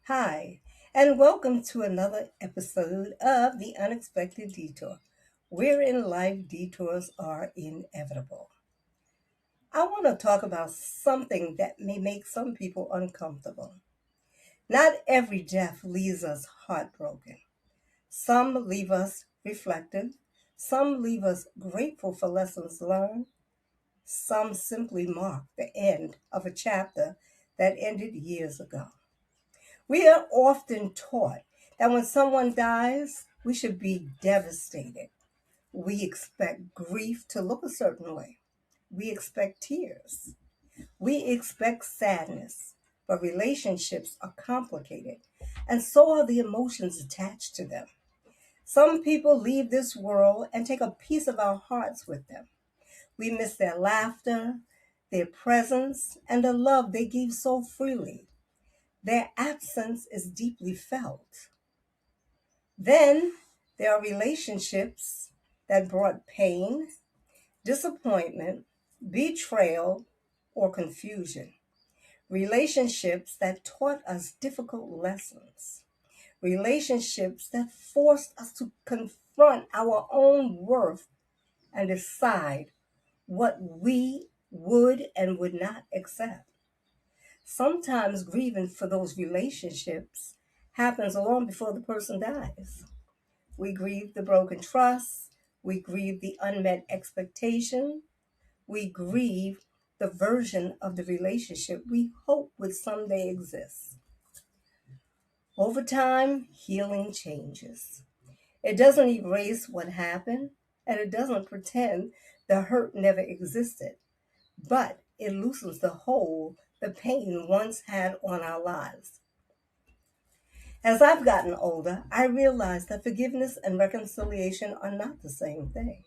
Hi, and welcome to another episode of The Unexpected Detour, wherein life detours are inevitable. I want to talk about something that may make some people uncomfortable. Not every death leaves us heartbroken. Some leave us reflective, some leave us grateful for lessons learned, some simply mark the end of a chapter that ended years ago. We are often taught that when someone dies, we should be devastated. We expect grief to look a certain way. We expect tears. We expect sadness. But relationships are complicated, and so are the emotions attached to them. Some people leave this world and take a piece of our hearts with them. We miss their laughter, their presence, and the love they gave so freely. Their absence is deeply felt. Then there are relationships that brought pain, disappointment, betrayal, or confusion. Relationships that taught us difficult lessons. Relationships that forced us to confront our own worth and decide what we would and would not accept. Sometimes grieving for those relationships happens long before the person dies. We grieve the broken trust. We grieve the unmet expectation. We grieve the version of the relationship we hope would someday exist. Over time, healing changes. It doesn't erase what happened, and it doesn't pretend the hurt never existed, but it loosens the hold the pain once had on our lives. As I've gotten older, I realize that forgiveness and reconciliation are not the same thing.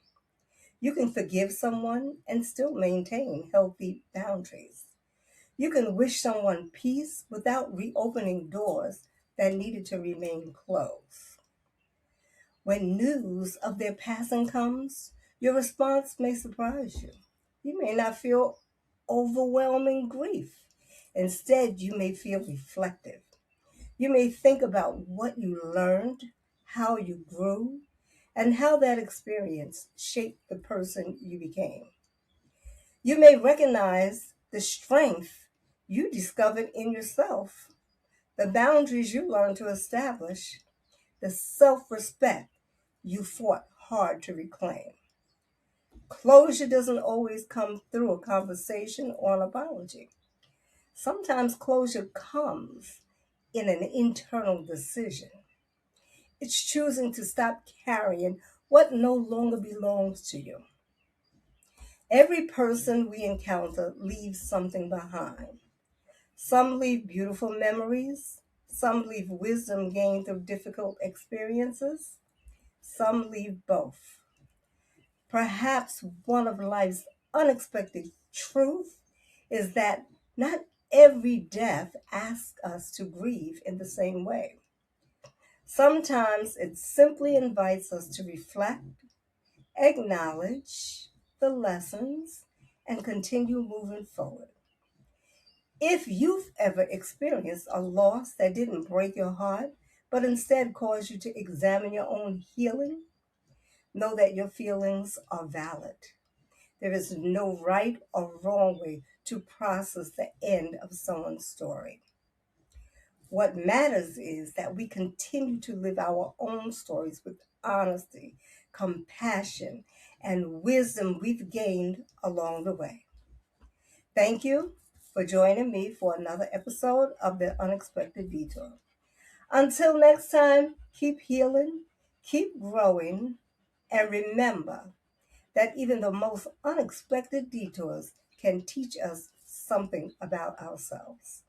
You can forgive someone and still maintain healthy boundaries. You can wish someone peace without reopening doors that needed to remain closed. When news of their passing comes, your response may surprise you. You may not feel overwhelming grief. Instead, you may feel reflective. You may think about what you learned, how you grew, and how that experience shaped the person you became. You may recognize the strength you discovered in yourself, the boundaries you learned to establish, the self respect you fought hard to reclaim. Closure doesn't always come through a conversation or an apology. Sometimes closure comes in an internal decision. It's choosing to stop carrying what no longer belongs to you. Every person we encounter leaves something behind. Some leave beautiful memories, some leave wisdom gained through difficult experiences, some leave both. Perhaps one of life's unexpected truth is that not every death asks us to grieve in the same way. Sometimes it simply invites us to reflect, acknowledge the lessons, and continue moving forward. If you've ever experienced a loss that didn't break your heart, but instead caused you to examine your own healing, know that your feelings are valid. There is no right or wrong way to process the end of someone's story. What matters is that we continue to live our own stories with honesty, compassion, and wisdom we've gained along the way. Thank you for joining me for another episode of The Unexpected Detour. Until next time, keep healing, keep growing, and remember that even the most unexpected detours can teach us something about ourselves.